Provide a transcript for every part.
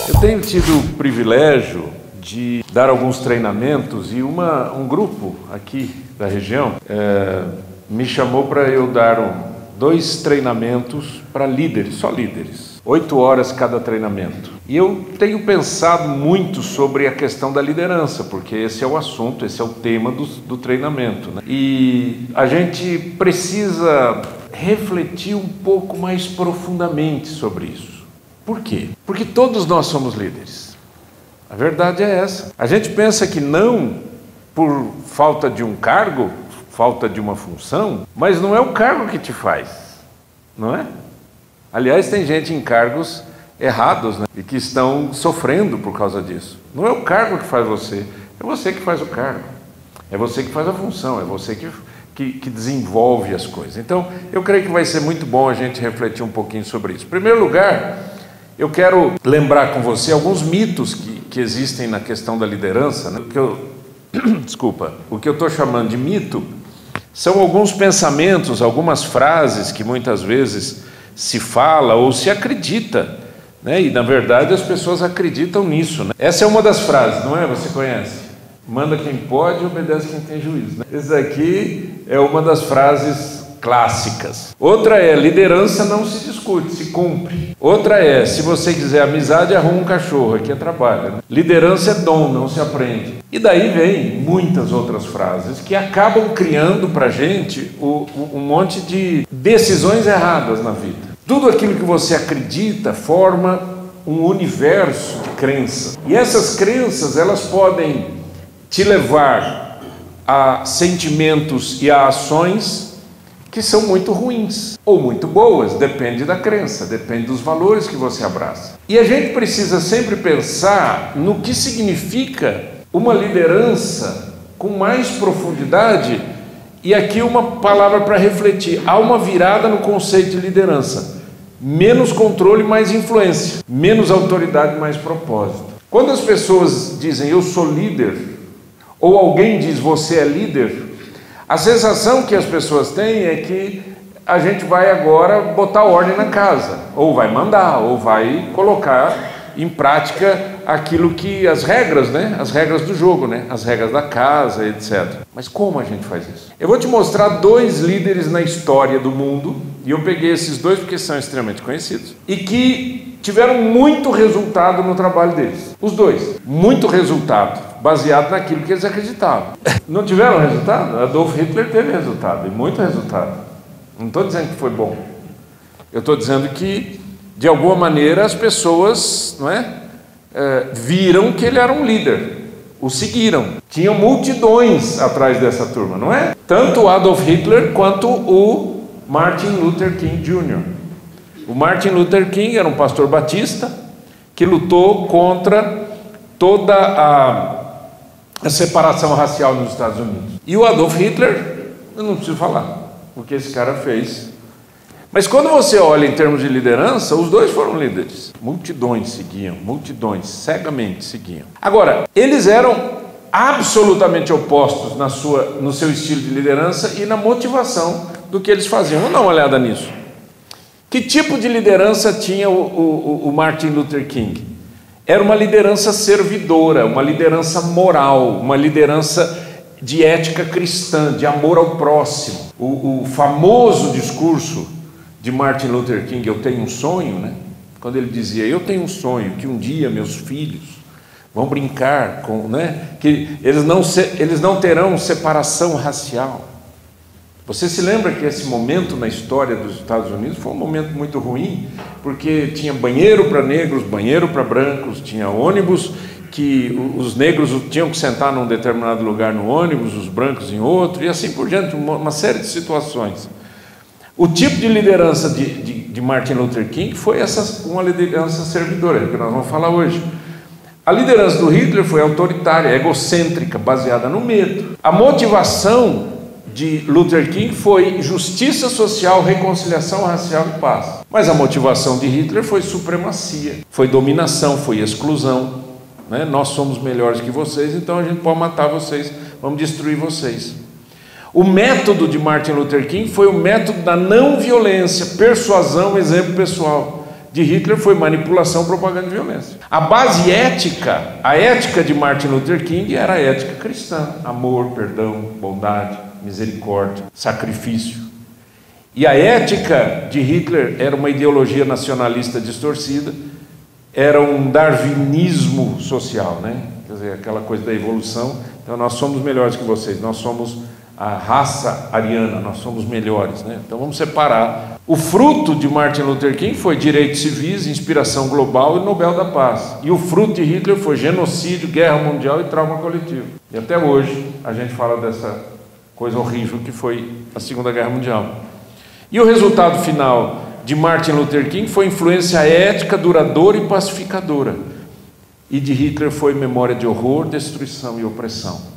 Eu tenho tido o privilégio de dar alguns treinamentos e um grupo aqui da região me chamou para eu dar dois treinamentos para líderes, só líderes, 8 horas cada treinamento. E eu tenho pensado muito sobre a questão da liderança, porque esse é o assunto, esse é o tema do treinamento, né? E a gente precisa refletir um pouco mais profundamente sobre isso. Por quê? Porque todos nós somos líderes. A verdade é essa. A gente pensa que não por falta de um cargo, falta de uma função, mas não é o cargo que te faz, não é? Aliás, tem gente em cargos errados, né? E que estão sofrendo por causa disso. Não é o cargo que faz você, é você que faz o cargo. É você que faz a função, é você que desenvolve as coisas. Então, eu creio que vai ser muito bom a gente refletir um pouquinho sobre isso. Em primeiro lugar, eu quero lembrar com você alguns mitos que existem na questão da liderança, né? O que eu estou chamando de mito são alguns pensamentos, algumas frases que muitas vezes se fala ou se acredita, né? E na verdade as pessoas acreditam nisso, né? Essa é uma das frases, não é? Você conhece? Manda quem pode e obedece quem tem juízo, né? Essa aqui é uma das frases clássicas. Outra é: liderança não se discute, se cumpre. Outra é: se você quiser amizade, arruma um cachorro, aqui é trabalho, né? Liderança é dom, não se aprende. E daí vem muitas outras frases que acabam criando para a gente um monte de decisões erradas na vida. Tudo aquilo que você acredita forma um universo de crenças. E essas crenças, elas podem te levar a sentimentos e a ações que são muito ruins ou muito boas, depende da crença, depende dos valores que você abraça. E a gente precisa sempre pensar no que significa uma liderança com mais profundidade, e aqui uma palavra para refletir: há uma virada no conceito de liderança. Menos controle, mais influência, menos autoridade, mais propósito. Quando as pessoas dizem eu sou líder, ou alguém diz você é líder, a sensação que as pessoas têm é que a gente vai agora botar ordem na casa, ou vai mandar, ou vai colocar em prática aquilo que as regras, né? As regras do jogo, né? As regras da casa, etc. Mas como a gente faz isso? Eu vou te mostrar 2 líderes na história do mundo, e eu peguei esses 2 porque são extremamente conhecidos, e que tiveram muito resultado no trabalho deles. Os 2, muito resultado, baseado naquilo que eles acreditavam. Não tiveram resultado? Adolf Hitler teve resultado, e muito resultado. Não estou dizendo que foi bom. Eu estou dizendo que, de alguma maneira, as pessoas, não é, viram que ele era um líder, o seguiram. Tinham multidões atrás dessa turma, não é? Tanto o Adolf Hitler quanto o Martin Luther King Jr. O Martin Luther King era um pastor batista que lutou contra toda a separação racial nos Estados Unidos. E o Adolf Hitler, eu não preciso falar o que esse cara fez. Mas quando você olha em termos de liderança, os 2 foram líderes. Multidões seguiam, multidões, cegamente seguiam. Agora, eles eram absolutamente opostos no seu estilo de liderança e na motivação do que eles faziam. Vamos dar uma olhada nisso. Que tipo de liderança tinha o Martin Luther King? Era uma liderança servidora, uma liderança moral, uma liderança de ética cristã, de amor ao próximo. O famoso discurso de Martin Luther King, eu tenho um sonho, né? Quando ele dizia, eu tenho um sonho que um dia meus filhos vão brincar com, né? Que eles não terão separação racial. Você se lembra que esse momento na história dos Estados Unidos foi um momento muito ruim, porque tinha banheiro para negros, banheiro para brancos, tinha ônibus que os negros tinham que sentar num determinado lugar no ônibus, os brancos em outro, e assim por diante, uma série de situações. O tipo de liderança de Martin Luther King foi uma liderança servidora, que nós vamos falar hoje. A liderança do Hitler foi autoritária, egocêntrica, baseada no medo. A motivação de Luther King foi justiça social, reconciliação racial e paz. Mas a motivação de Hitler foi supremacia, foi dominação, foi exclusão, né? Nós somos melhores que vocês, então a gente pode matar vocês, vamos destruir vocês. O método de Martin Luther King foi o método da não violência, persuasão, exemplo pessoal. de Hitler foi manipulação, propaganda e violência. A base ética, a ética de Martin Luther King era a ética cristã: amor, perdão, bondade, misericórdia, sacrifício. E a ética de Hitler era uma ideologia nacionalista distorcida, era um darwinismo social, né? Quer dizer, aquela coisa da evolução. Então, nós somos melhores que vocês, nós somos a raça ariana, nós somos melhores, né? Então vamos separar. O fruto de Martin Luther King foi direitos civis, inspiração global e Nobel da Paz. E o fruto de Hitler foi genocídio, guerra mundial e trauma coletivo. E até hoje a gente fala dessa coisa horrível que foi a Segunda Guerra Mundial. E o resultado final de Martin Luther King foi influência ética duradoura e pacificadora. E de Hitler foi memória de horror, destruição e opressão.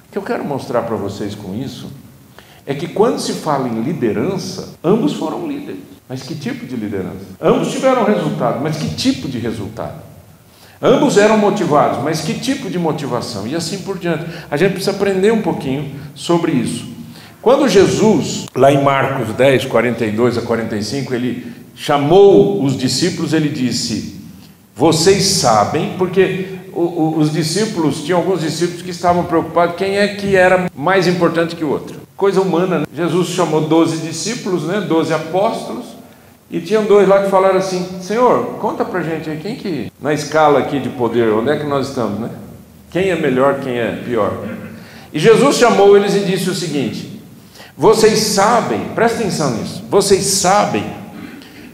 O que eu quero mostrar para vocês com isso é que quando se fala em liderança, ambos foram líderes. Mas que tipo de liderança? Ambos tiveram resultado, mas que tipo de resultado? Ambos eram motivados, mas que tipo de motivação? E assim por diante. A gente precisa aprender um pouquinho sobre isso. Quando Jesus, lá em Marcos 10, 42 a 45, ele chamou os discípulos, ele disse: vocês sabem, porque os discípulos, tinham alguns discípulos que estavam preocupados quem é que era mais importante que o outro. Coisa humana, né? Jesus chamou 12 discípulos, né? 12 apóstolos, e tinham 2 lá que falaram assim: Senhor, conta pra gente aí, quem que, na escala aqui de poder, onde é que nós estamos, né? Quem é melhor, quem é pior? E Jesus chamou eles e disse o seguinte: vocês sabem, presta atenção nisso, vocês sabem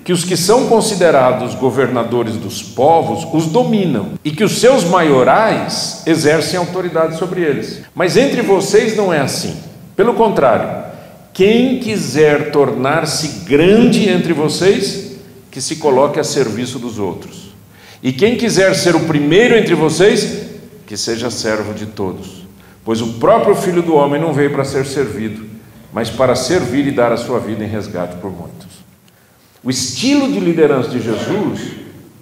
que os que são considerados governadores dos povos os dominam, e que os seus maiorais exercem autoridade sobre eles. Mas entre vocês não é assim. Pelo contrário, quem quiser tornar-se grande entre vocês, que se coloque a serviço dos outros. E quem quiser ser o primeiro entre vocês, que seja servo de todos. Pois o próprio Filho do Homem não veio para ser servido, mas para servir e dar a sua vida em resgate por muitos. O estilo de liderança de Jesus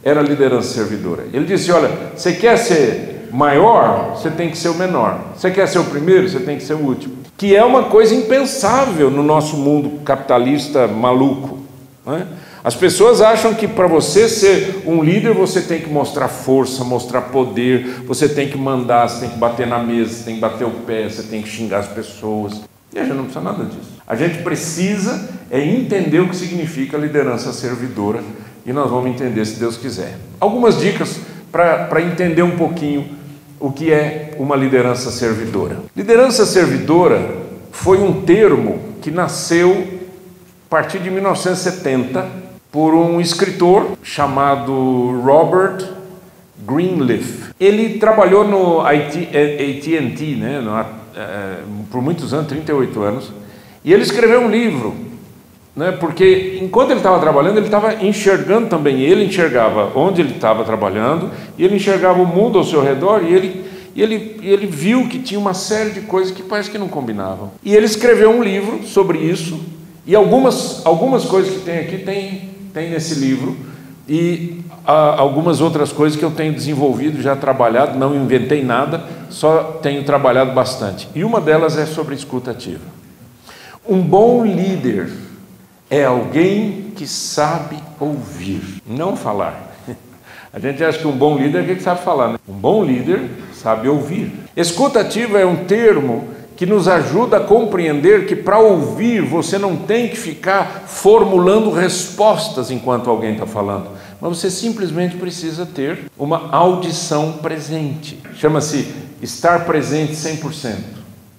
era a liderança servidora. Ele disse: olha, você quer ser maior, você tem que ser o menor. Você quer ser o primeiro, você tem que ser o último. Que é uma coisa impensável no nosso mundo capitalista maluco, né? As pessoas acham que para você ser um líder, você tem que mostrar força, mostrar poder, você tem que mandar, você tem que bater na mesa, você tem que bater o pé, você tem que xingar as pessoas. E a gente não precisa nada disso. A gente precisa entender o que significa liderança servidora, e nós vamos entender se Deus quiser. Algumas dicas para entender um pouquinho o que é uma liderança servidora. Liderança servidora foi um termo que nasceu a partir de 1970 por um escritor chamado Robert Greenleaf. Ele trabalhou no AT&T, né, por muitos anos, 38 anos, e ele escreveu um livro, né, porque enquanto ele estava trabalhando, ele estava enxergando também. Ele enxergava onde ele estava trabalhando, e ele enxergava o mundo ao seu redor, e ele viu que tinha uma série de coisas que parece que não combinavam. E ele escreveu um livro sobre isso, e algumas coisas que tem aqui tem nesse livro, e algumas outras coisas que eu tenho desenvolvido, já trabalhado, não inventei nada, só tenho trabalhado bastante. E uma delas é sobre escuta ativa. Um bom líder é alguém que sabe ouvir, não falar. A gente acha que um bom líder é aquele que sabe falar, né? Um bom líder sabe ouvir. Escuta ativa é um termo que nos ajuda a compreender que para ouvir você não tem que ficar formulando respostas enquanto alguém está falando, mas você simplesmente precisa ter uma audição presente. Chama-se estar presente 100%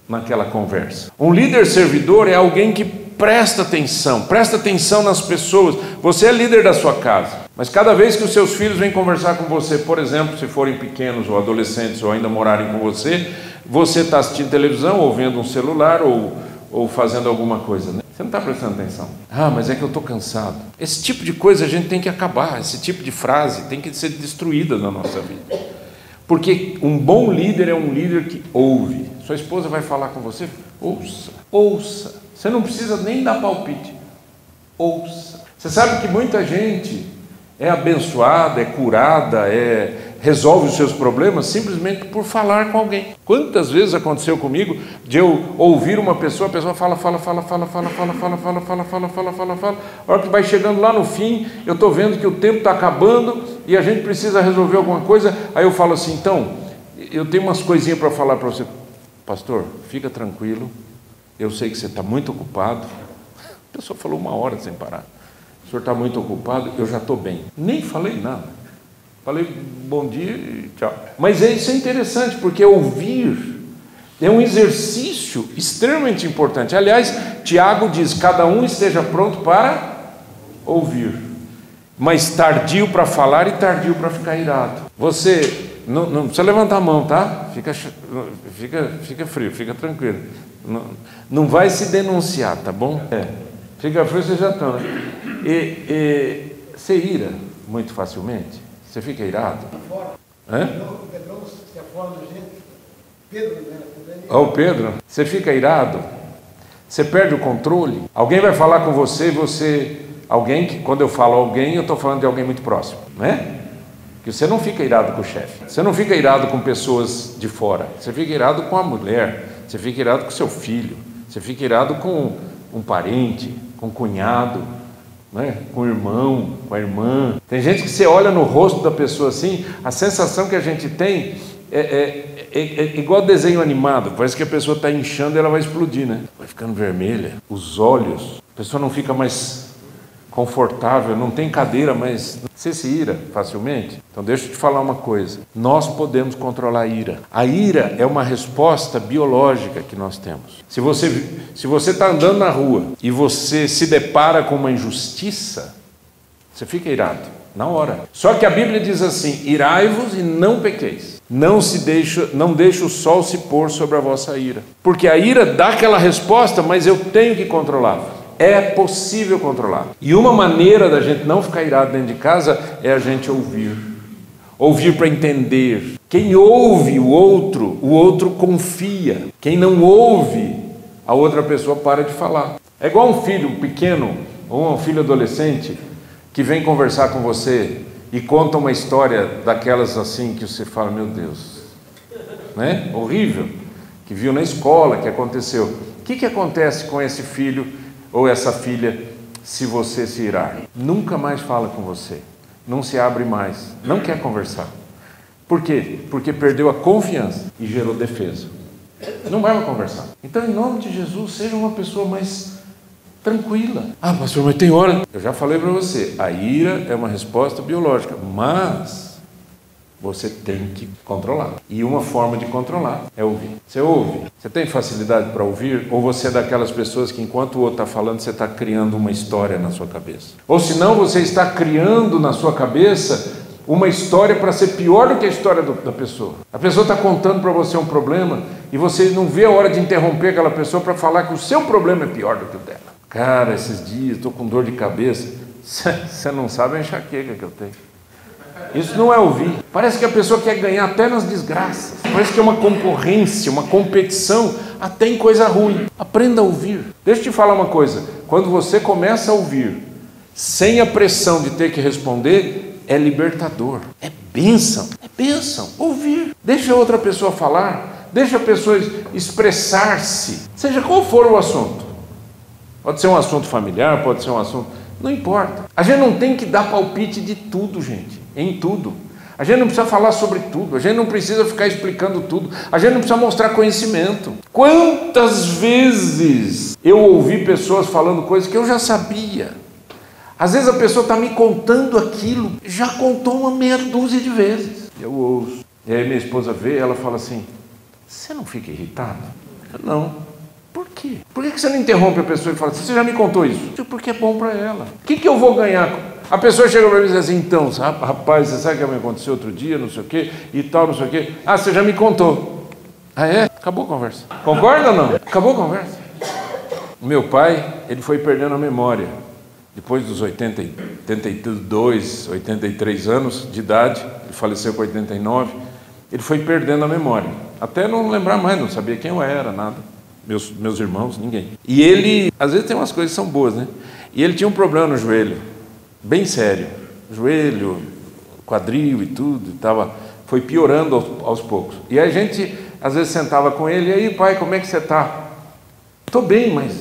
naquela conversa. Um líder servidor é alguém que presta atenção nas pessoas. Você é líder da sua casa, mas cada vez que os seus filhos vêm conversar com você, por exemplo, se forem pequenos ou adolescentes ou ainda morarem com você está assistindo televisão, ou vendo um celular, ou fazendo alguma coisa, né? Você não está prestando atenção. Ah, mas é que eu estou cansado. Esse tipo de coisa a gente tem que acabar, esse tipo de frase tem que ser destruída na nossa vida. Porque um bom líder é um líder que ouve. Sua esposa vai falar com você, ouça. Você não precisa nem dar palpite, ouça. Você sabe que muita gente é abençoada, é curada, é resolve os seus problemas simplesmente por falar com alguém. Quantas vezes aconteceu comigo de eu ouvir uma pessoa, a pessoa fala. A hora que vai chegando lá no fim, eu estou vendo que o tempo está acabando e a gente precisa resolver alguma coisa. Aí eu falo assim, então, eu tenho umas coisinhas para falar para você. Pastor, fica tranquilo, eu sei que você está muito ocupado. A pessoa falou 1 hora sem parar. O senhor está muito ocupado, eu já estou bem. Nem falei nada. Falei bom dia e tchau. Mas isso é interessante, porque ouvir é um exercício extremamente importante. Aliás, Tiago diz, cada um esteja pronto para ouvir, mas tardio para falar e tardio para ficar irado. Você não precisa levantar a mão, tá? Fica frio, fica tranquilo. Não vai se denunciar, tá bom? Fica frio, vocês já estão, né? Você ira muito facilmente? Você fica irado? O Pedrão se aforma da gente. Pedro, né? Ó, o Pedro. Você fica irado? Você perde o controle? Alguém vai falar com você, alguém que, quando eu falo alguém, eu estou falando de alguém muito próximo, né? Que você não fica irado com o chefe, você não fica irado com pessoas de fora, você fica irado com a mulher, você fica irado com seu filho, você fica irado com um parente, com um cunhado, né? Com o irmão, com a irmã. Tem gente que você olha no rosto da pessoa assim, a sensação que a gente tem é igual desenho animado, parece que a pessoa está inchando e ela vai explodir, né? Vai ficando vermelha, os olhos, a pessoa não fica mais confortável, não tem cadeira, mas você se ira facilmente? Então deixa eu te falar uma coisa, nós podemos controlar a ira. A ira é uma resposta biológica que nós temos. Se você está andando na rua e você se depara com uma injustiça, você fica irado, na hora. Só que a Bíblia diz assim, irai-vos e não pequeis. Não deixe o sol se pôr sobre a vossa ira. Porque a ira dá aquela resposta, mas eu tenho que controlar. É possível controlar. E uma maneira da gente não ficar irado dentro de casa é a gente ouvir. Ouvir para entender. Quem ouve o outro confia. Quem não ouve, a outra pessoa para de falar. É igual um filho pequeno ou um filho adolescente que vem conversar com você e conta uma história daquelas assim que você fala, meu Deus, né? Horrível, que viu na escola, que aconteceu. O que acontece com esse filho ou essa filha se você se irar? Nunca mais fala com você, não se abre mais, não quer conversar. Por quê? Porque perdeu a confiança e gerou defesa. Não vai mais conversar. Então, em nome de Jesus, seja uma pessoa mais tranquila. Ah, pastor, mas tem hora... Eu já falei para você, a ira é uma resposta biológica, mas você tem que controlar. E uma forma de controlar é ouvir. Você ouve? Você tem facilidade para ouvir? Ou você é daquelas pessoas que enquanto o outro está falando, você está criando uma história na sua cabeça? Ou senão você está criando na sua cabeça uma história para ser pior do que a história da pessoa. A pessoa está contando para você um problema e você não vê a hora de interromper aquela pessoa para falar que o seu problema é pior do que o dela. Cara, esses dias estou com dor de cabeça. Você não sabe a enxaqueca que eu tenho. Isso não é ouvir. Parece que a pessoa quer ganhar até nas desgraças. Parece que é uma concorrência, uma competição, até em coisa ruim. Aprenda a ouvir. Deixa eu te falar uma coisa. Quando você começa a ouvir, sem a pressão de ter que responder, é libertador. É bênção. É bênção. Ouvir. Deixa a outra pessoa falar. Deixa a pessoa expressar-se. Seja qual for o assunto. Pode ser um assunto familiar, pode ser um assunto... Não importa. A gente não tem que dar palpite de tudo, gente. Em tudo. A gente não precisa falar sobre tudo. A gente não precisa ficar explicando tudo. A gente não precisa mostrar conhecimento. Quantas vezes eu ouvi pessoas falando coisas que eu já sabia. Às vezes a pessoa está me contando aquilo, já contou uma meia dúzia de vezes. Eu ouço. E aí minha esposa vê, ela fala assim, você não fica irritado? Eu, não. Por quê? Por que você não interrompe a pessoa e fala assim, você já me contou isso? Porque é bom para ela. O que eu vou ganhar? A pessoa chega para mim e diz assim, então, rapaz, você sabe o que me aconteceu outro dia, não sei o quê, e tal, não sei o quê. Ah, você já me contou. Ah, é? Acabou a conversa. Concorda ou não? Acabou a conversa. O meu pai, ele foi perdendo a memória. Depois dos 82, 83 anos de idade, ele faleceu com 89, ele foi perdendo a memória. Até não lembrar mais, não sabia quem eu era, nada. Meus irmãos, ninguém. E ele, às vezes tem umas coisas que são boas, né? E ele tinha um problema no joelho, bem sério. Joelho, quadril e tudo, estava foi piorando aos poucos. E a gente, às vezes, sentava com ele, e aí, pai, como é que você está? Estou bem, mas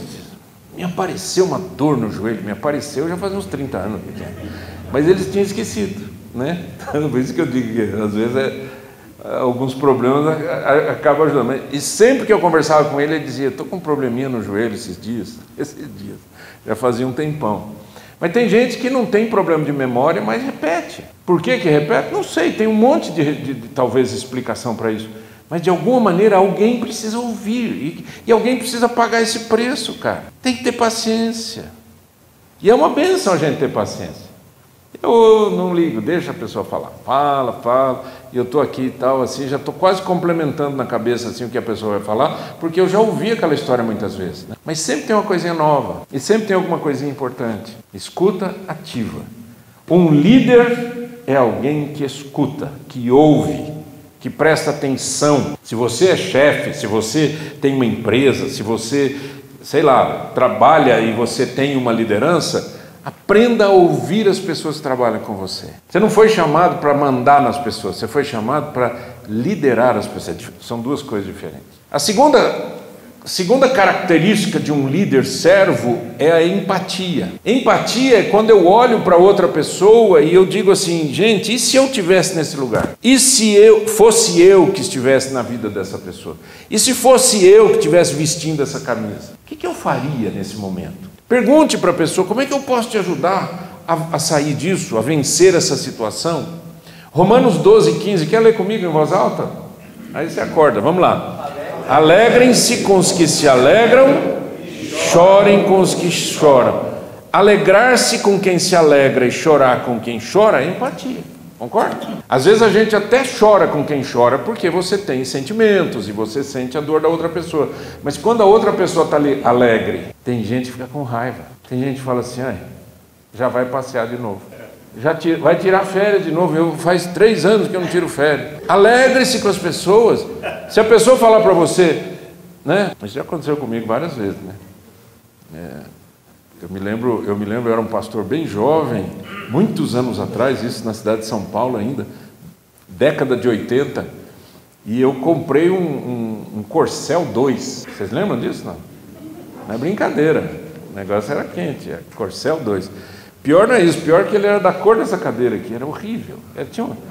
me apareceu uma dor no joelho, me apareceu já faz uns 30 anos. Mas eles tinham esquecido, né? Por isso que eu digo que, às vezes, alguns problemas acabam ajudando. E sempre que eu conversava com ele dizia, estou com um probleminha no joelho esses dias, já fazia um tempão. Mas tem gente que não tem problema de memória, mas repete. Por que repete? Não sei, tem um monte de talvez explicação para isso. Mas de alguma maneira alguém precisa ouvir, e alguém precisa pagar esse preço, cara. Tem que ter paciência. E é uma bênção a gente ter paciência. Eu não ligo, deixa a pessoa falar. Fala, e eu estou aqui e tal, assim, já estou quase complementando na cabeça assim, o que a pessoa vai falar, porque eu já ouvi aquela história muitas vezes. Né? Mas sempre tem uma coisinha nova, e sempre tem alguma coisinha importante. Escuta ativa. Um líder é alguém que escuta, que ouve, que presta atenção. Se você é chefe, se você tem uma empresa, se você, sei lá, trabalha e você tem uma liderança, aprenda a ouvir as pessoas que trabalham com você. Você não foi chamado para mandar nas pessoas, você foi chamado para liderar as pessoas. São duas coisas diferentes. A segunda característica de um líder servo é a empatia. Empatia é quando eu olho para outra pessoa e eu digo assim, gente, e se eu estivesse nesse lugar? E se fosse eu que estivesse na vida dessa pessoa? E se fosse eu que estivesse vestindo essa camisa? O que eu faria nesse momento? Pergunte para a pessoa, como é que eu posso te ajudar a sair disso, a vencer essa situação? Romanos 12:15, quer ler comigo em voz alta? Aí você acorda, vamos lá. Alegrem-se com os que se alegram, chorem com os que choram. Alegrar-se com quem se alegra e chorar com quem chora é empatia, concorda? Às vezes a gente até chora com quem chora porque você tem sentimentos e você sente a dor da outra pessoa. Mas quando a outra pessoa está ali alegre, tem gente que fica com raiva. Tem gente que fala assim, já vai passear de novo. Vai tirar férias de novo. Faz 3 anos que eu não tiro férias. Alegre-se com as pessoas. Se a pessoa falar para você, né? Isso já aconteceu comigo várias vezes, né? Eu me lembro, eu era um pastor bem jovem, muitos anos atrás, isso na cidade de São Paulo ainda, década de 80, e eu comprei um Corcel 2. Vocês lembram disso? Não é brincadeira, o negócio era quente, Corcel 2. Pior não é isso, pior que ele era da cor dessa cadeira aqui, era horrível.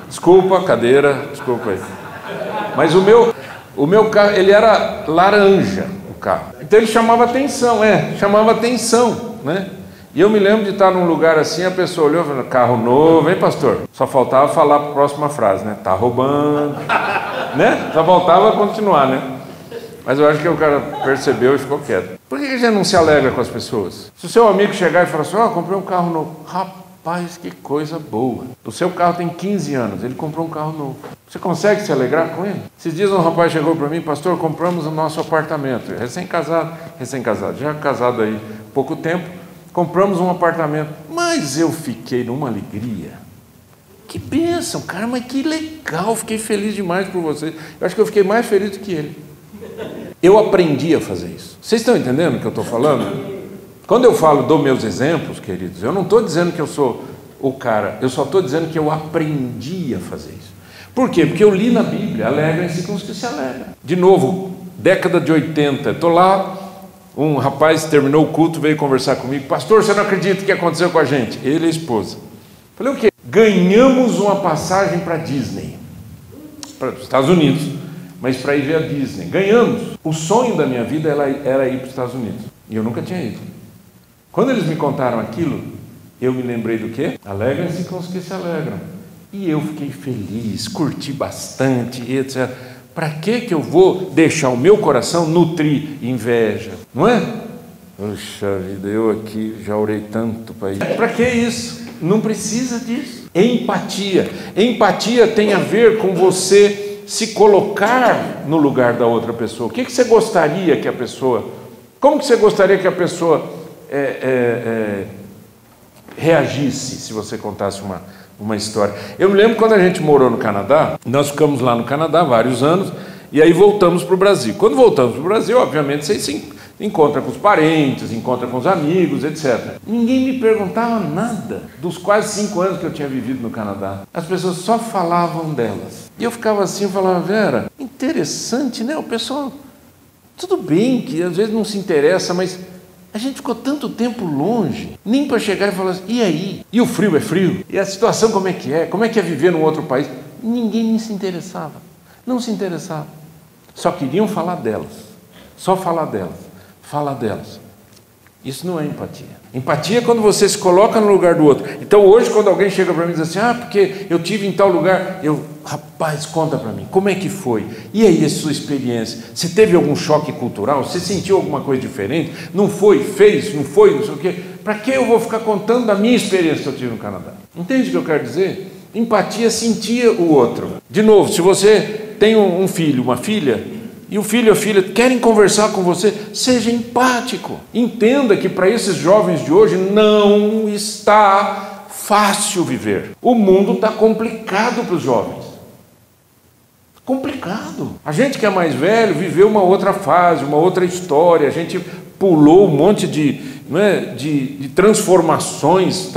Desculpa, cadeira, desculpa aí. Mas o meu carro, ele era laranja, o carro. Então ele chamava atenção, né? E eu me lembro de estar num lugar assim, a pessoa olhou e falou, carro novo, hein, pastor? Só faltava falar a próxima frase, né? Tá roubando, né? Só faltava continuar, né? Mas eu acho que o cara percebeu e ficou quieto. Por que a gente não se alegra com as pessoas? Se o seu amigo chegar e falar assim, comprei um carro novo. Rapaz, que coisa boa. O seu carro tem 15 anos, ele comprou um carro novo. Você consegue se alegrar com ele? Esses dias um rapaz chegou para mim, pastor, compramos o nosso apartamento. Recém-casado, já casado aí pouco tempo, compramos um apartamento. Mas eu fiquei numa alegria. Que bênção, cara, mas que legal, fiquei feliz demais por você. Eu acho que eu fiquei mais feliz do que ele. Eu aprendi a fazer isso. Vocês estão entendendo o que eu estou falando? Quando eu dou meus exemplos, queridos, eu não estou dizendo que eu sou o cara, eu só estou dizendo que eu aprendi a fazer isso. Por quê? Porque eu li na Bíblia, alegrem-se com os que se alegram. De novo, década de 80, estou lá, um rapaz terminou o culto, veio conversar comigo, pastor, você não acredita o que aconteceu com a gente? Ele e a esposa. Falei, o quê? Ganhamos uma passagem para Disney, para os Estados Unidos. Mas para ir ver a Disney. Ganhamos. O sonho da minha vida era ir para os Estados Unidos. E eu nunca tinha ido. Quando eles me contaram aquilo, eu me lembrei do quê? Alegrem-se com os que se alegram. E eu fiquei feliz, curti bastante, etc. Para que eu vou deixar o meu coração nutrir inveja? Não é? Puxa vida, eu aqui já orei tanto para isso. Para que isso? Não precisa disso. Empatia. Empatia tem a ver com você se colocar no lugar da outra pessoa. O que você gostaria que a pessoa... Como que você gostaria que a pessoa reagisse se você contasse uma história? Eu me lembro quando a gente morou no Canadá, nós ficamos lá no Canadá vários anos, e aí voltamos para o Brasil. Quando voltamos para o Brasil, obviamente, vocês Encontra com os parentes, encontra com os amigos, etc. Ninguém me perguntava nada dos quase 5 anos que eu tinha vivido no Canadá. As pessoas só falavam delas. E eu ficava assim, eu falava, Vera, interessante, né? O pessoal, tudo bem que às vezes não se interessa, mas a gente ficou tanto tempo longe, nem para chegar e falar assim, e aí? E o frio é frio? E a situação como é que é? Como é que é viver num outro país? Ninguém se interessava, não se interessava. Só queriam falar delas, só falar delas. Fala delas. Isso não é empatia. Empatia é quando você se coloca no lugar do outro. Então hoje quando alguém chega para mim e diz assim, porque eu tive em tal lugar, rapaz, conta para mim, como é que foi? E aí a sua experiência? Você teve algum choque cultural? Você sentiu alguma coisa diferente? Não foi? Fez? Não foi? Não sei o quê? Para que eu vou ficar contando da minha experiência que eu tive no Canadá? Entende o que eu quero dizer? Empatia é sentir o outro. De novo, se você tem um filho, uma filha, e o filho ou a filha querem conversar com você, seja empático. Entenda que para esses jovens de hoje não está fácil viver. O mundo está complicado para os jovens. Complicado. A gente que é mais velho viveu uma outra fase, uma outra história. A gente pulou um monte de transformações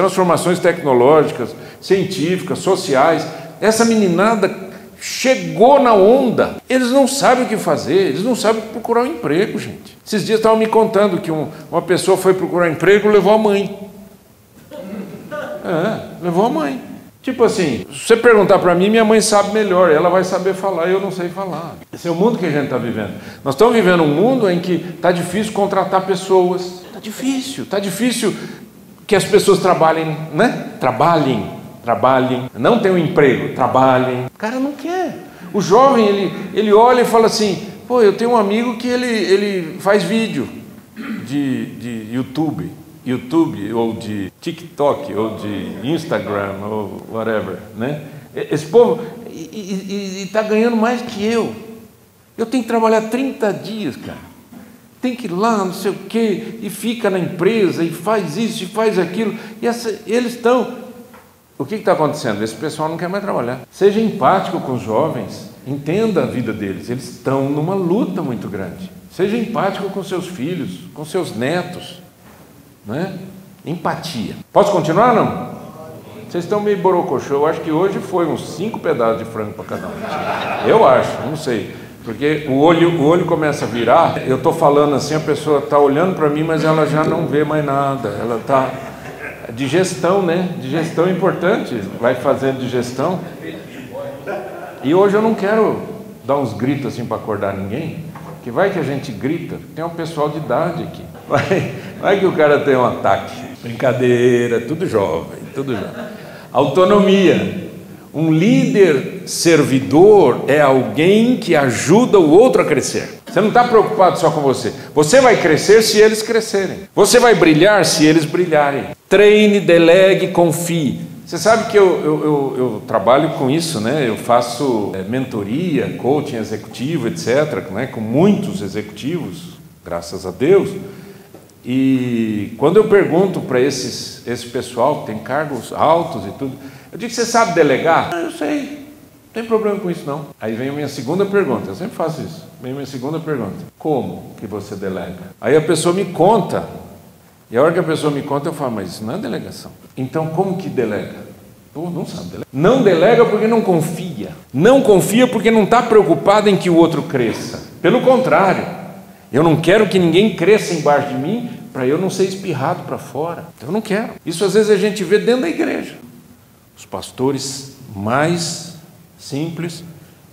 tecnológicas, científicas, sociais. Essa meninada chegou na onda, eles não sabem o que fazer, eles não sabem procurar um emprego, gente. Esses dias estavam me contando que uma pessoa foi procurar emprego e levou a mãe. Levou a mãe. Tipo assim, se você perguntar para mim, minha mãe sabe melhor, ela vai saber falar, eu não sei falar. Esse é o mundo que a gente está vivendo. Nós estamos vivendo um mundo em que está difícil contratar pessoas. Está difícil que as pessoas trabalhem, né? Trabalhem, não tem um emprego, trabalhem. O cara não quer. O jovem, ele olha e fala assim, eu tenho um amigo que ele faz vídeo de YouTube, ou de TikTok, ou de Instagram, ou whatever, né? Esse povo está ganhando mais que eu. Eu tenho que trabalhar 30 dias, cara. Tem que ir lá, não sei o quê, e fica na empresa, e faz isso, e faz aquilo. E eles estão... O que está acontecendo? Esse pessoal não quer mais trabalhar. Seja empático com os jovens, entenda a vida deles. Eles estão numa luta muito grande. Seja empático com seus filhos, com seus netos, né? Empatia. Posso continuar, não? Vocês estão meio borocochô. Eu acho que hoje foi uns 5 pedaços de frango para cada um. Eu acho, não sei. Porque o olho começa a virar. Eu estou falando assim, a pessoa está olhando para mim, mas ela já não vê mais nada. Ela está... Digestão, né? Digestão é importante, vai fazendo digestão. E hoje eu não quero dar uns gritos assim para acordar ninguém, que vai que a gente grita, tem um pessoal de idade aqui. Vai que o cara tem um ataque. Brincadeira, tudo jovem. Autonomia. Um líder servidor é alguém que ajuda o outro a crescer. Você não está preocupado só com você. Você vai crescer se eles crescerem. Você vai brilhar se eles brilharem. Treine, delegue, confie. Você sabe que eu trabalho com isso, né? Eu faço mentoria, coaching executivo, etc., né? Com muitos executivos, graças a Deus. E quando eu pergunto para esse pessoal que tem cargos altos e tudo, eu digo, você sabe delegar? Eu sei, não tem problema com isso não. Aí vem a minha segunda pergunta, eu sempre faço isso. Vem a minha segunda pergunta, como que você delega? Aí a pessoa me conta, e a hora que a pessoa me conta eu falo, mas isso não é delegação. Então como que delega? Não sabe delegar. Não delega porque não confia. Não confia porque não está preocupado em que o outro cresça. Pelo contrário, eu não quero que ninguém cresça embaixo de mim para eu não ser espirrado para fora. Eu não quero. Isso às vezes a gente vê dentro da igreja. Os pastores mais simples,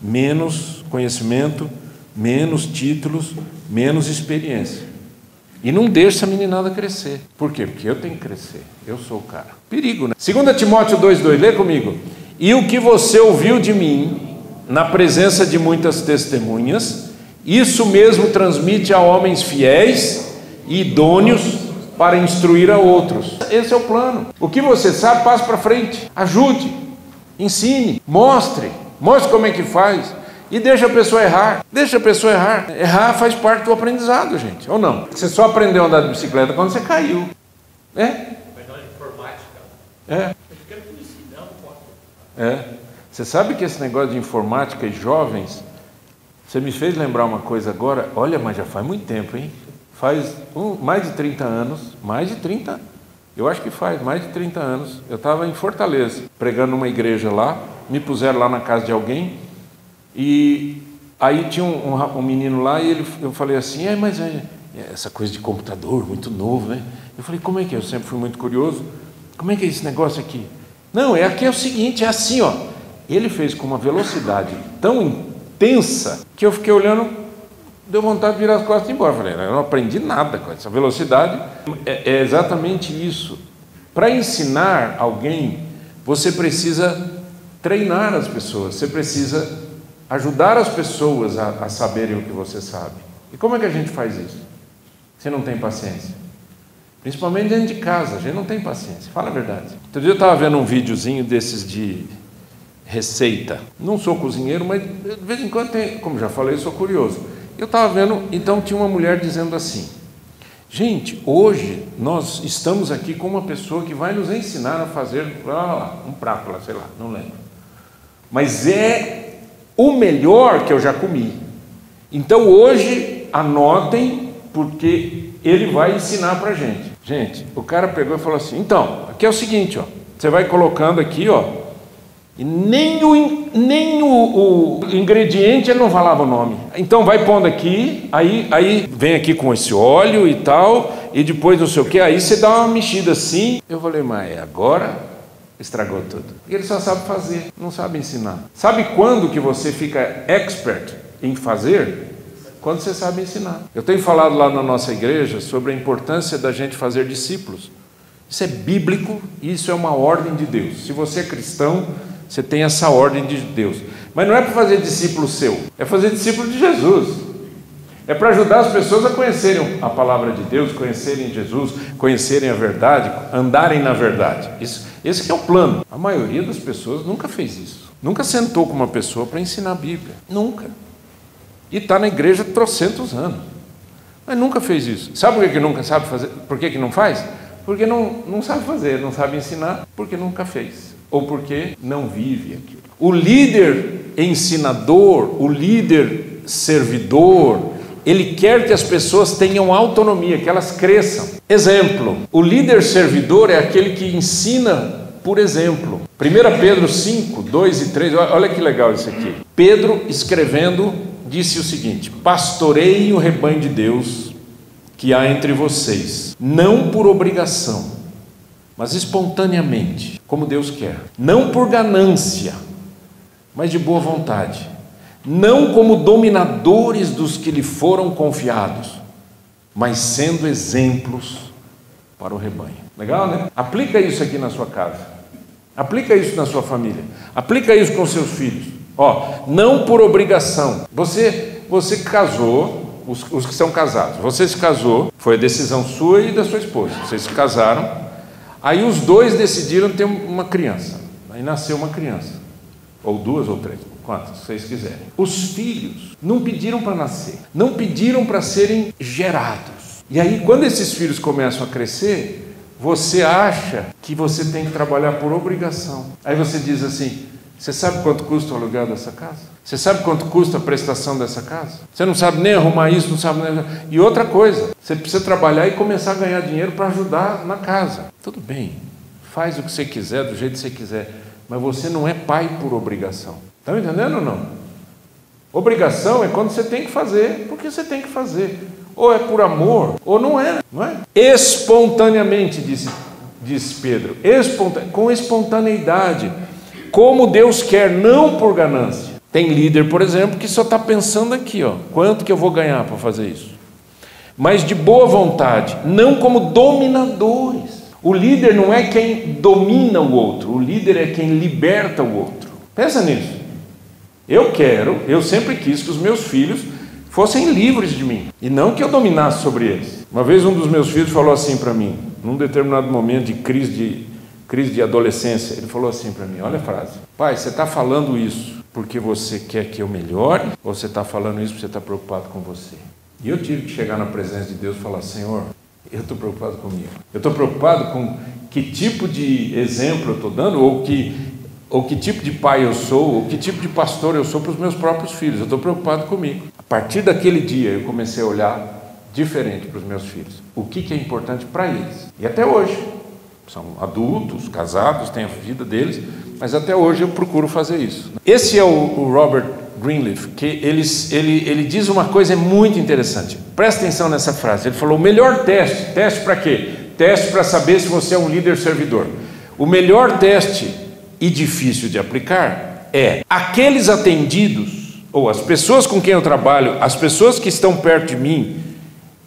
menos conhecimento, menos títulos, menos experiência. E não deixa essa meninada crescer. Por quê? Porque eu tenho que crescer. Eu sou o cara. Perigo, né? 2 Timóteo 2,2, lê comigo. E o que você ouviu de mim, na presença de muitas testemunhas, isso mesmo transmite a homens fiéis e idôneos para instruir a outros. Esse é o plano. O que você sabe, passe para frente. Ajude, ensine, mostre como é que faz. E deixa a pessoa errar. Errar faz parte do aprendizado, gente. Ou não? Você só aprendeu a andar de bicicleta quando você caiu. Você sabe que esse negócio de informática e jovens, você me fez lembrar uma coisa agora. Olha, mas já faz muito tempo, hein? faz mais de 30 anos, eu acho que faz mais de 30 anos, eu estava em Fortaleza, pregando numa igreja lá, me puseram lá na casa de alguém, e aí tinha um menino lá, e eu falei assim, mas essa coisa de computador, muito novo, né? Eu falei, como é que é? Eu sempre fui muito curioso, como é que é esse negócio aqui? Não, aqui é o seguinte, é assim, ó. Ele fez com uma velocidade tão intensa, que eu fiquei olhando, deu vontade de virar as costas e ir embora. Eu falei, eu não aprendi nada com essa velocidade. É exatamente isso. Para ensinar alguém, você precisa treinar as pessoas, você precisa ajudar as pessoas a saberem o que você sabe. E como é que a gente faz isso? Você não tem paciência. Principalmente dentro de casa, a gente não tem paciência, fala a verdade. Outro dia eu estava vendo um videozinho desses de receita. Não sou cozinheiro, mas de vez em quando tem, como já falei, sou curioso. Eu estava vendo, então tinha uma mulher dizendo assim, gente, hoje nós estamos aqui com uma pessoa que vai nos ensinar a fazer um prato lá, sei lá, não lembro. Mas é o melhor que eu já comi. Então hoje anotem, porque ele vai ensinar para a gente. Gente, o cara pegou e falou assim, então, aqui é o seguinte, ó, você vai colocando aqui, ó, e nem o ingrediente ele não falava o nome. Então vai pondo aqui, aí vem aqui com esse óleo e tal, e depois não sei o que, aí você dá uma mexida assim. Eu falei, mas agora estragou tudo. E ele só sabe fazer, não sabe ensinar. Sabe quando que você fica expert em fazer? Quando você sabe ensinar. Eu tenho falado lá na nossa igreja sobre a importância da gente fazer discípulos. Isso é bíblico e isso é uma ordem de Deus. Se você é cristão, você tem essa ordem de Deus. Mas não é para fazer discípulo seu, é fazer discípulo de Jesus. É para ajudar as pessoas a conhecerem a palavra de Deus, conhecerem Jesus, conhecerem a verdade, andarem na verdade. Esse que é o plano. A maioria das pessoas nunca fez isso. Nunca sentou com uma pessoa para ensinar a Bíblia. Nunca. E está na igreja há trocentos anos. Mas nunca fez isso. Sabe por que nunca sabe fazer? Por que não faz? Porque não sabe fazer, não sabe ensinar, porque nunca fez. Ou porque não vive aquilo. O líder ensinador, o líder servidor, ele quer que as pessoas tenham autonomia, que elas cresçam. Exemplo, o líder servidor é aquele que ensina por exemplo. 1 Pedro 5, 2 e 3, olha que legal isso aqui. Pedro, escrevendo, disse o seguinte: pastoreiem o rebanho de Deus que há entre vocês, não por obrigação, mas espontaneamente, como Deus quer, não por ganância, mas de boa vontade, não como dominadores dos que lhe foram confiados, mas sendo exemplos para o rebanho. Legal, né? Aplica isso aqui na sua casa, aplica isso na sua família, aplica isso com seus filhos. Não por obrigação. Você casou, os que são casados, você se casou, foi a decisão sua e da sua esposa, vocês se casaram, aí os dois decidiram ter uma criança, aí nasceu uma criança, ou duas ou três, quantas vocês quiserem. Os filhos não pediram para nascer, não pediram para serem gerados, e aí quando esses filhos começam a crescer, você acha que você tem que trabalhar por obrigação. Aí você diz assim: você sabe quanto custa o aluguel dessa casa? Você sabe quanto custa a prestação dessa casa? Você não sabe nem arrumar isso, não sabe nem... E outra coisa, você precisa trabalhar e começar a ganhar dinheiro para ajudar na casa. Tudo bem, faz o que você quiser, do jeito que você quiser, mas você não é pai por obrigação. Está me entendendo ou não? Obrigação é quando você tem que fazer, porque você tem que fazer. Ou é por amor, ou não é, não é? Espontaneamente, disse Pedro, com espontaneidade, como Deus quer, não por ganância. Tem líder, por exemplo, que só está pensando aqui, quanto que eu vou ganhar para fazer isso? Mas de boa vontade, não como dominadores. O líder não é quem domina o outro, o líder é quem liberta o outro. Pensa nisso. Eu sempre quis que os meus filhos fossem livres de mim, e não que eu dominasse sobre eles. Uma vez um dos meus filhos falou assim para mim, num determinado momento de crise de adolescência, ele falou assim para mim, olha a frase: pai, você está falando isso porque você quer que eu melhore, ou você está falando isso porque você está preocupado com você? E eu tive que chegar na presença de Deus e falar: Senhor, eu estou preocupado comigo, eu estou preocupado com que tipo de exemplo eu estou dando, ou que tipo de pai eu sou, ou que tipo de pastor eu sou para os meus próprios filhos. Eu estou preocupado comigo. A partir daquele dia eu comecei a olhar diferente para os meus filhos. O que é importante para eles. E até hoje, são adultos, casados, têm a vida deles, mas até hoje eu procuro fazer isso. Esse é o Robert Greenleaf, que ele diz uma coisa muito interessante. Presta atenção nessa frase. Ele falou: o melhor teste para quê? Teste para saber se você é um líder servidor. O melhor teste e difícil de aplicar é aqueles atendidos, ou as pessoas com quem eu trabalho, as pessoas que estão perto de mim,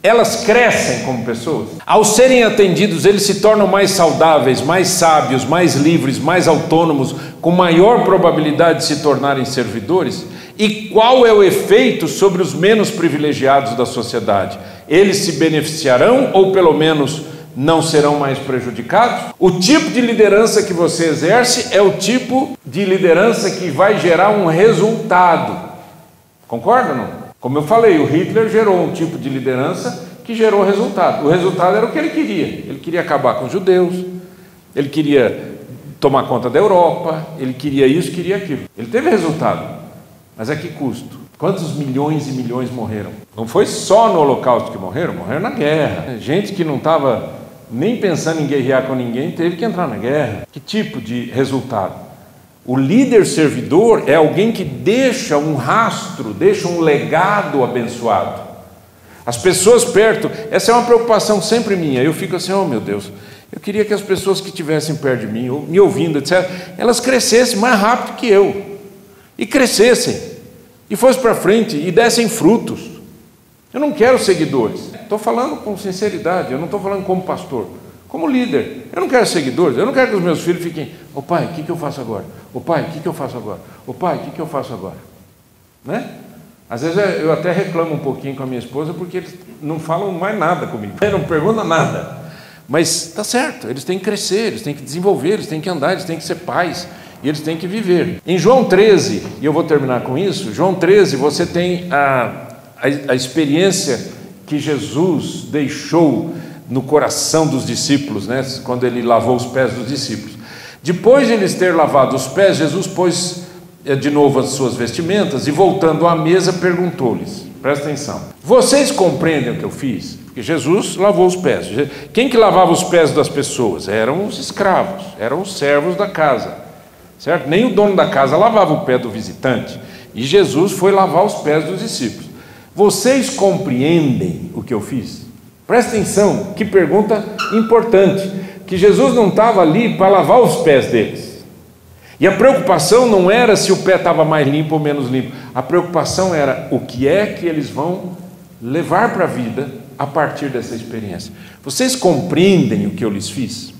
elas crescem como pessoas. Ao serem atendidos, eles se tornam mais saudáveis, mais sábios, mais livres, mais autônomos, com maior probabilidade de se tornarem servidores. E qual é o efeito sobre os menos privilegiados da sociedade? Eles se beneficiarão ou pelo menos não serão mais prejudicados? O tipo de liderança que você exerce é o tipo de liderança que vai gerar um resultado. Concorda ou não? Como eu falei, o Hitler gerou um tipo de liderança que gerou resultado. O resultado era o que ele queria. Ele queria acabar com os judeus, ele queria tomar conta da Europa, ele queria isso, queria aquilo. Ele teve resultado, mas a que custo? Quantos milhões e milhões morreram? Não foi só no Holocausto que morreram na guerra. Gente que não estava nem pensando em guerrear com ninguém teve que entrar na guerra. Que tipo de resultado? O líder servidor é alguém que deixa um rastro, deixa um legado abençoado. As pessoas perto, essa é uma preocupação sempre minha. Eu fico assim: oh meu Deus, eu queria que as pessoas que estivessem perto de mim, me ouvindo, etc., elas crescessem mais rápido que eu. E crescessem, e fossem para frente, e dessem frutos. Eu não quero seguidores. Estou falando com sinceridade, eu não estou falando como pastor. Como líder, eu não quero seguidores, eu não quero que os meus filhos fiquem: ô pai, o que eu faço agora? Ô pai, o que eu faço agora? Ô pai, o que eu faço agora? Né? Às vezes eu até reclamo um pouquinho com a minha esposa, porque eles não falam mais nada comigo, não perguntam nada. Mas está certo, eles têm que crescer, eles têm que desenvolver, eles têm que andar, eles têm que ser pais, e eles têm que viver. Em João 13, e eu vou terminar com isso, João 13, você tem a experiência que Jesus deixou no coração dos discípulos, né? Quando ele lavou os pés dos discípulos. Depois de eles ter lavado os pés, Jesus pôs de novo as suas vestimentas e, voltando à mesa, perguntou-lhes, presta atenção: vocês compreendem o que eu fiz? Porque Jesus lavou os pés. Quem que lavava os pés das pessoas? Eram os escravos, eram os servos da casa, certo? Nem o dono da casa lavava o pé do visitante, e Jesus foi lavar os pés dos discípulos. Vocês compreendem o que eu fiz? Presta atenção, que pergunta importante, que Jesus não estava ali para lavar os pés deles. E a preocupação não era se o pé estava mais limpo ou menos limpo. A preocupação era o que é que eles vão levar para a vida a partir dessa experiência. Vocês compreendem o que eu lhes fiz?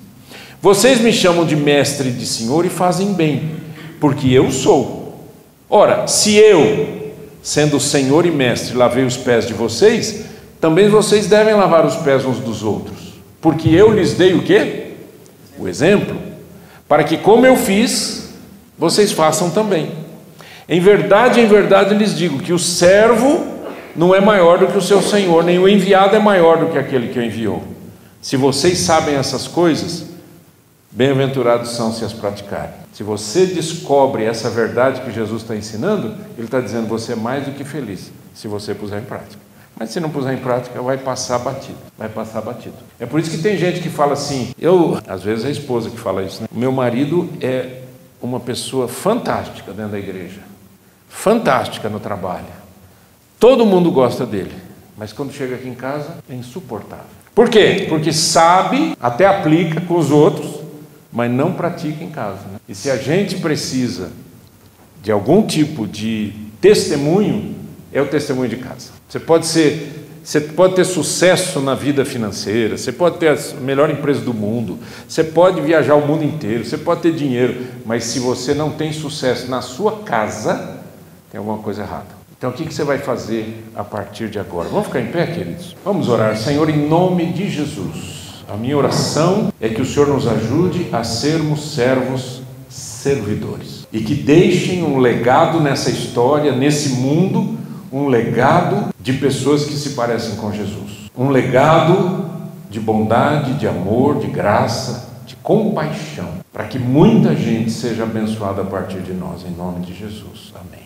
Vocês me chamam de mestre e de senhor e fazem bem, porque eu sou. Ora, se eu, sendo senhor e mestre, lavei os pés de vocês, também vocês devem lavar os pés uns dos outros, porque eu lhes dei o quê? O exemplo, para que como eu fiz, vocês façam também. Em verdade lhes digo que o servo não é maior do que o seu senhor, nem o enviado é maior do que aquele que o enviou. Se vocês sabem essas coisas, bem-aventurados são se as praticarem. Se você descobre essa verdade que Jesus está ensinando, ele está dizendo: você é mais do que feliz se você puser em prática. Mas se não puser em prática, vai passar batido, vai passar batido. É por isso que tem gente que fala assim, às vezes é a esposa que fala isso, né? O meu marido é uma pessoa fantástica dentro da igreja, fantástica no trabalho, todo mundo gosta dele, mas quando chega aqui em casa é insuportável. Por quê? Porque sabe, até aplica com os outros, mas não pratica em casa, né? E se a gente precisa de algum tipo de testemunho, é o testemunho de casa. Você pode ter sucesso na vida financeira, você pode ter a melhor empresa do mundo, você pode viajar o mundo inteiro, você pode ter dinheiro, mas se você não tem sucesso na sua casa, tem alguma coisa errada. Então o que você vai fazer a partir de agora? Vamos ficar em pé, queridos? Vamos orar. Senhor, em nome de Jesus, a minha oração é que o Senhor nos ajude a sermos servos servidores, e que deixem um legado nessa história, nesse mundo, um legado de pessoas que se parecem com Jesus, um legado de bondade, de amor, de graça, de compaixão, para que muita gente seja abençoada a partir de nós, em nome de Jesus. Amém.